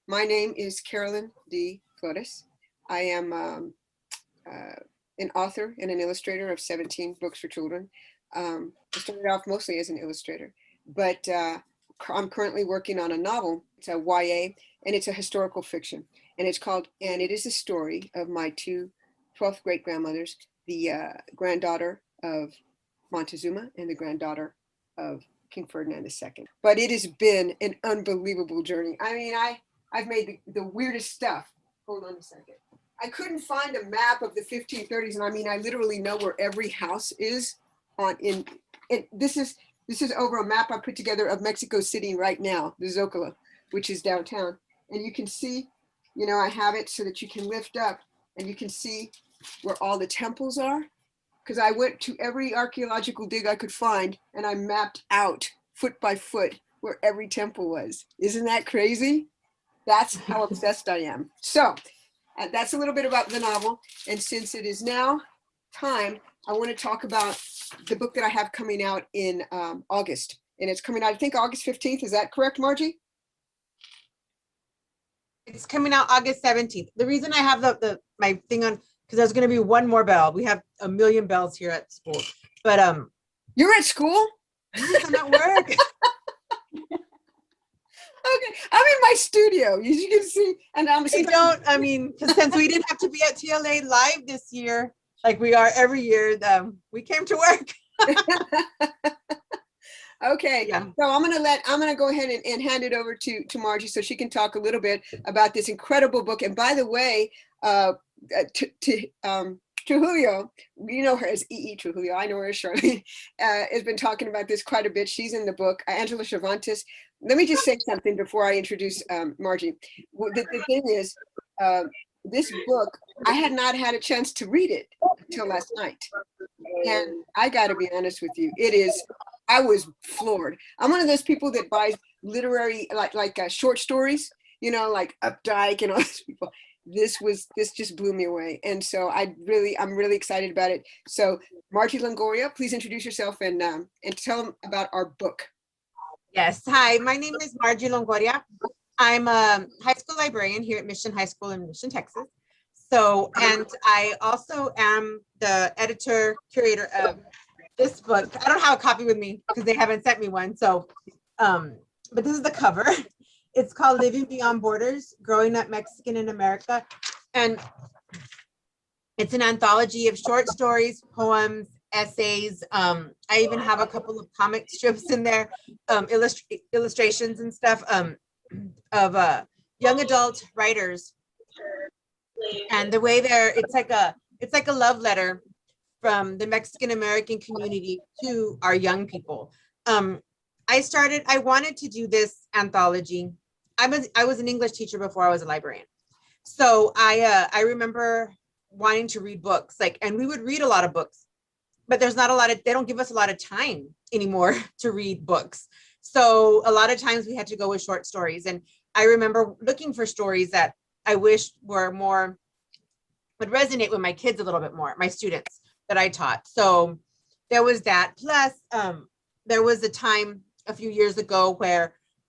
My name is Carolyn Dee Flores. I am an author and an illustrator of 17 books for children. I started off mostly as an illustrator, but I'm currently working on a novel. It's a YA, and it's a historical fiction. And it is a story of my two 12th great grandmothers, the granddaughter of Montezuma and the granddaughter of King Ferdinand II. But it has been an unbelievable journey. I mean, I've made the weirdest stuff. Hold on a second. I couldn't find a map of the 1530s, and I mean, I literally know where every house is this is over a map I put together of Mexico City right now, the Zocalo, which is downtown. And you can see, I have it so that you can lift up and you can see where all the temples are. Because I went to every archaeological dig I could find and I mapped out foot by foot where every temple was. Isn't that crazy? That's how obsessed I am. So that's a little bit about the novel. And since it is now time, I want to talk about the book that I have coming out in August. And it's coming out, I think, August 15th. Is that correct, Margie? It's coming out August 17th. The reason I have my thing on, because there's going to be one more bell. We have a million bells here at school. But you're at school? I'm at work. Okay, I'm in my studio, as you can see. And since we didn't have to be at TLA live this year, like we are every year, we came to work. Okay, yeah. So I'm gonna go ahead and hand it over to Margie so she can talk a little bit about this incredible book. And by the way, Trujillo, you know her as E.E. Trujillo, I know her as Charlene, has been talking about this quite a bit. She's in the book, Angela Cervantes. Let me just say something before I introduce Margie. The thing is, this book, I had not had a chance to read it until last night. And I gotta be honest with you, I was floored. I'm one of those people that buys literary, like short stories, like Updike and all those people. This just blew me away. And so I'm really excited about it. So Marty Longoria, please introduce yourself and tell them about our book. Yes, hi, my name is Margie Longoria. I'm a high school librarian here at Mission High School in Mission, Texas. So, and I also am the editor curator of this book. I don't have a copy with me because they haven't sent me one. So, but this is the cover. It's called Living Beyond Borders, Growing Up Mexican in America. And it's an anthology of short stories, poems, essays. I even have a couple of comic strips in there, illustrations and stuff of young adult writers. And the way it's like a love letter from the Mexican American community to our young people. I wanted to do this anthology. I was an English teacher before I was a librarian. So I remember wanting to read books, and we would read a lot of books, but they don't give us a lot of time anymore to read books. So a lot of times we had to go with short stories. And I remember looking for stories that I wish would resonate with my kids a little bit more, my students that I taught. So there was that. Plus, there was a time a few years ago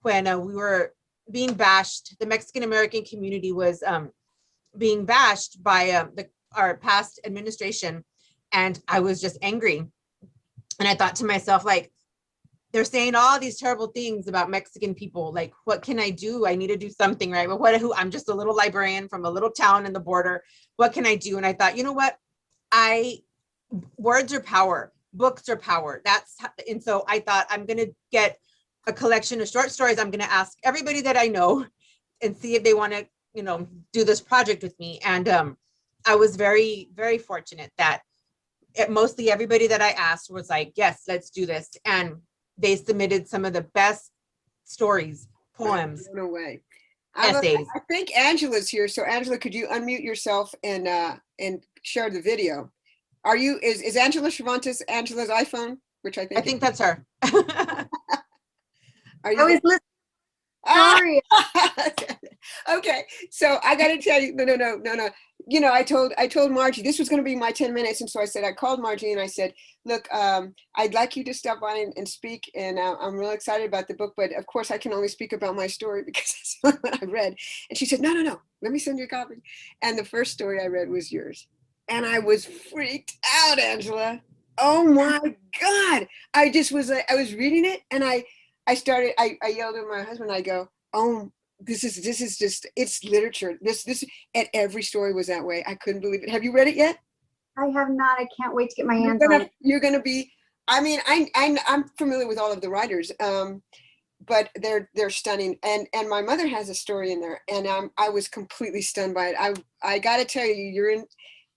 when we were being bashed. The Mexican American community was being bashed by our past administration, and I was just angry. And I thought to myself, they're saying all these terrible things about Mexican people. What can I do? I need to do something, right? But I'm just a little librarian from a little town in the border. What can I do? And I thought, you know what? Words are power. Books are power. And so I thought, I'm going to get a collection of short stories. I'm going to ask everybody that I know and see if they want to, do this project with me. And I was very, very fortunate that mostly everybody that I asked was like, yes, let's do this. And they submitted some of the best stories, poems, no way. Essays. I think Angela's here. So Angela, could you unmute yourself and share the video? Is Angela Cervantes Angela's iPhone? Which I think that's her. Are you? I was listening. Sorry. Okay, so I got to tell you, no. you know, I told Margie this was going to be my 10 minutes. And so I said, I called Margie and I said, look, I'd like you to stop by and speak. And I'm really excited about the book. But of course, I can only speak about my story because that's what I read. And she said, no, no, no, let me send you a copy. And the first story I read was yours. And I was freaked out, Angela. Oh my God. I just was, I was reading it and I yelled at my husband. I go, oh, this is just, it's literature. This, and every story was that way. I couldn't believe it. Have you read it yet? I have not. I can't wait to get my hands on it. You're gonna be, I mean, I'm familiar with all of the writers, but they're stunning. And my mother has a story in there, and I was completely stunned by it. I gotta tell you, you're in.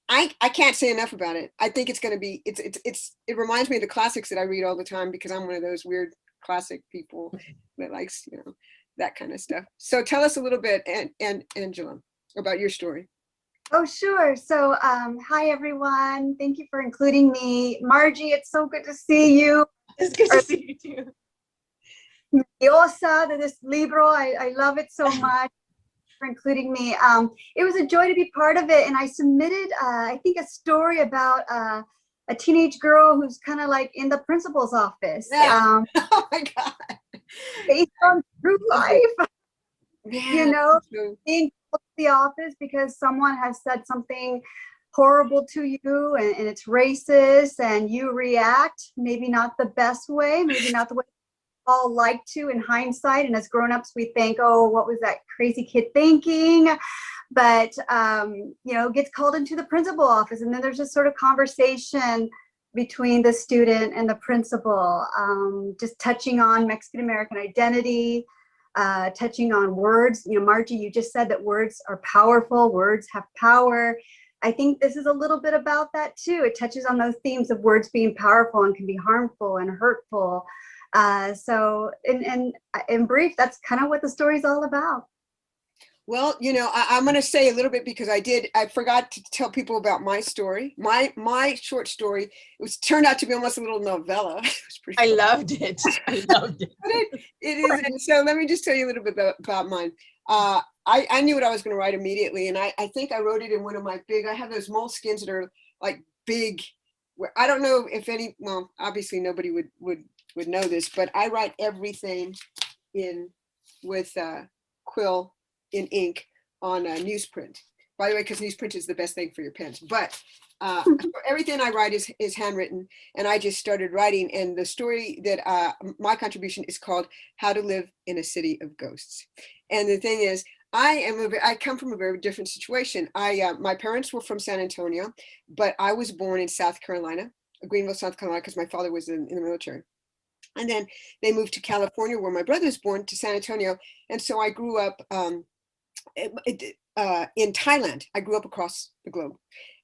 I can't say enough about it. I think it's gonna be, it reminds me of the classics that I read all the time because I'm one of those weird classic people that likes, you know, that kind of stuff. So tell us a little bit, and Angela, about your story. Oh, sure. So, hi, everyone. Thank you for including me. Margie, it's so good to see you. It's good to see you too. Diosa de this libro. I love it so much for including me. It was a joy to be part of it. And I submitted, I think, a story about a teenage girl who's kind of like in the principal's office. Yeah. Oh my God. Based on true life. Yeah, You know, so, being called to the office because someone has said something horrible to you and it's racist and you react, maybe not the best way, maybe not the way we all like to in hindsight. And as grown-ups, we think, oh, what was that crazy kid thinking? But, you know, gets called into the principal office. And then there's this sort of conversation between the student and the principal, just touching on Mexican-American identity, touching on words. You know, Margie, you just said that words are powerful, words have power. I think this is a little bit about that too. It touches on those themes of words being powerful and can be harmful and hurtful. So in brief, that's kind of what the story is all about. well, you know, I'm going to say a little bit because I forgot to tell people about my story. My short story, turned out to be almost a little novella. It was pretty I fun. loved it. I loved it. But it is. And so let me just tell you a little bit about mine. I knew what I was going to write immediately. And I think I wrote it in one of my I have those moleskins that are like big. I don't know if well, obviously nobody would know this, but I write everything with quill in ink on newsprint. By the way, because newsprint is the best thing for your pens. But everything I write is handwritten, and I just started writing. And the story that my contribution is called "How to Live in a City of Ghosts." And the thing is, I come from a very different situation. My parents were from San Antonio, but I was born in South Carolina, Greenville, South Carolina, because my father was in the military. And then they moved to California, where my brother was born, to San Antonio. And so I grew up in Thailand. I grew up across the globe.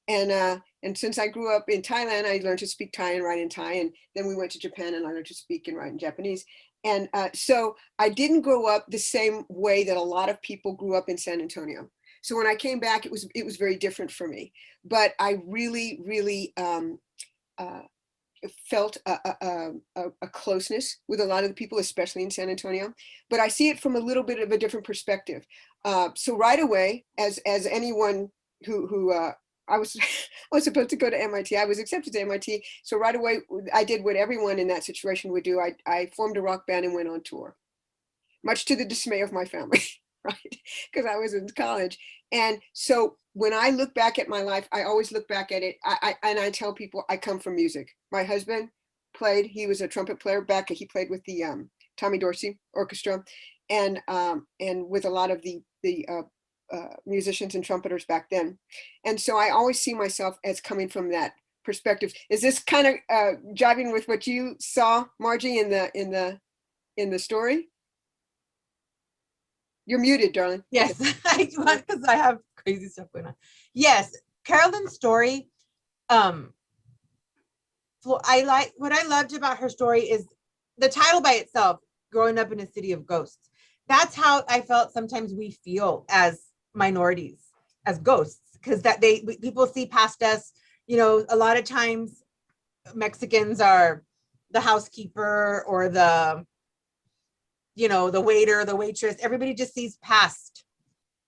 And since I grew up in Thailand, I learned to speak Thai and write in Thai. And then we went to Japan and I learned to speak and write in Japanese. And so I didn't grow up the same way that a lot of people grew up in San Antonio. So when I came back, it was very different for me. But I really, really felt a closeness with a lot of the people, especially in San Antonio. But I see it from a little bit of a different perspective. So right away, as anyone who I was supposed to go to MIT. I was accepted to MIT. So right away, I did what everyone in that situation would do. I formed a rock band and went on tour, much to the dismay of my family, right? Because I was in college. And so when I look back at my life, I always look back at it. And I tell people I come from music. My husband played, he was a trumpet player he played with the Tommy Dorsey Orchestra and with a lot of the musicians and trumpeters back then. And so I always see myself as coming from that perspective. Is this kind of jiving with what you saw, Margie, in the story? You're muted, darling. Yes, because I have crazy stuff going on. Yes, Carolyn's story. What I loved about her story is the title by itself, "Growing Up in a City of Ghosts." That's how I felt sometimes we feel as minorities, as ghosts, because people see past us. You know, a lot of times Mexicans are the housekeeper or the waiter, the waitress. Everybody just sees past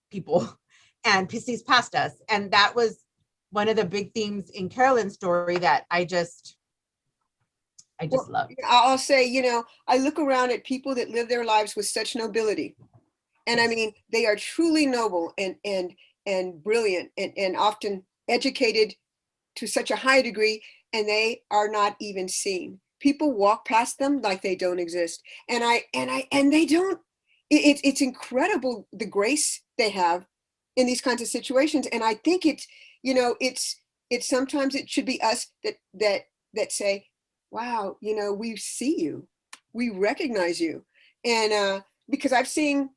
people. and sees past us. And that was one of the big themes in Carolyn's story that I just love. I'll say, you know, I look around at people that live their lives with such nobility. And I mean, they are truly noble and brilliant and often educated to such a high degree, and they are not even seen. People walk past them like they don't exist. And they don't, it's incredible the grace they have in these kinds of situations. And I think it's, you know, it's sometimes it should be us that say, wow, you know, we see you, we recognize you. And because I've seen,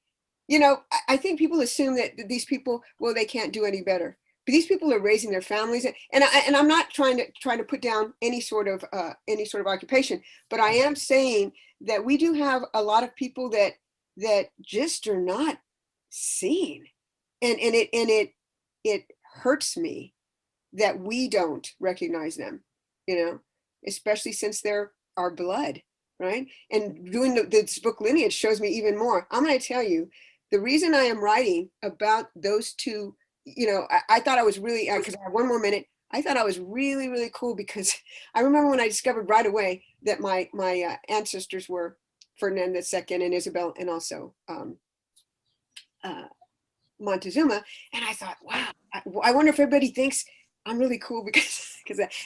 you know, I think people assume that these people, well, they can't do any better. But these people are raising their families, and I'm not trying to put down any sort of occupation, but I am saying that we do have a lot of people that just are not seen, and it hurts me that we don't recognize them, you know, especially since they're our blood, right? And doing this book Lineage shows me even more. I'm going to tell you, the reason I am writing about those two, you know, I thought I was really, because I have one more minute, I thought I was really, really cool, because I remember when I discovered right away that my ancestors were Ferdinand II and Isabel, and also Montezuma. And I thought, wow, I wonder if everybody thinks I'm really cool, because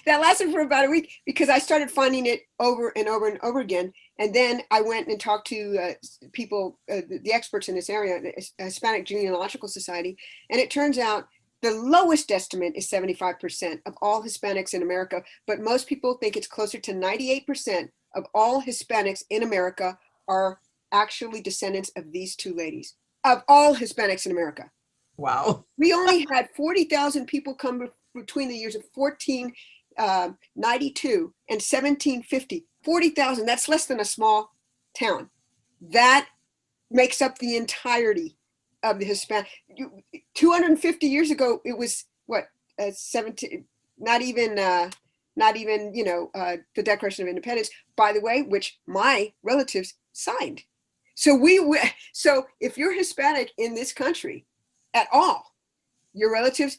that lasted for about a week, because I started finding it over and over and over again. And then I went and talked to people, the experts in this area, the Hispanic Genealogical Society. And it turns out the lowest estimate is 75% of all Hispanics in America. But most people think it's closer to 98% of all Hispanics in America are actually descendants of these two ladies, of all Hispanics in America. Wow. We only had 40,000 people come between the years of 1492 and 1750. 40,000, that's less than a small town. That makes up the entirety of the Hispanic. 250 years ago, it was what, 17, not even, you know, the Declaration of Independence, by the way, which my relatives signed. So so if you're Hispanic in this country at all, your relatives,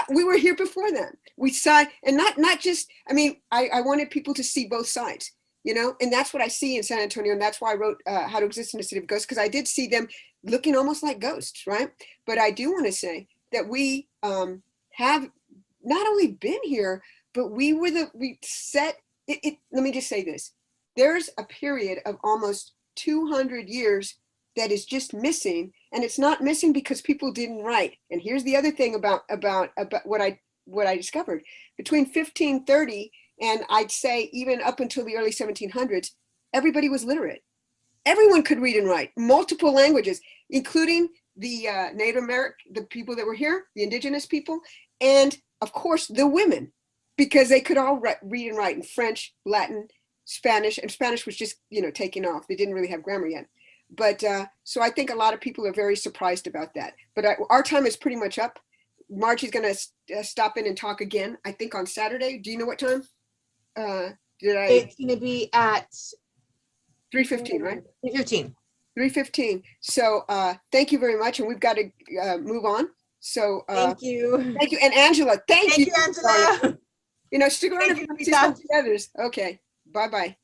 we were here before them. We saw, and not just, I mean, I wanted people to see both sides, you know, and that's what I see in San Antonio. And that's why I wrote How to Exist in a City of Ghosts, because I did see them looking almost like ghosts, right? But I do want to say that we have not only been here, but we set it. Let me just say this. There's a period of almost 200 years that is just missing, and it's not missing because people didn't write. And here's the other thing about what I discovered. Between 1530 and I'd say even up until the early 1700s, everybody was literate. Everyone could read and write multiple languages, including the Native American, the people that were here, the indigenous people, and of course the women, because they could all read and write in French, Latin, Spanish, and Spanish was just, you know, taking off. They didn't really have grammar yet. But so I think a lot of people are very surprised about that. But our time is pretty much up. Margie's going to stop in and talk again, I think on Saturday. Do you know what time? It's going to be at 3:15, right? 3:15. 3:15. So thank you very much. And we've got to move on. So thank you. Thank you. And Angela, thank you. Thank you, Angela. You know, stick around and see some others. Okay. Bye-bye.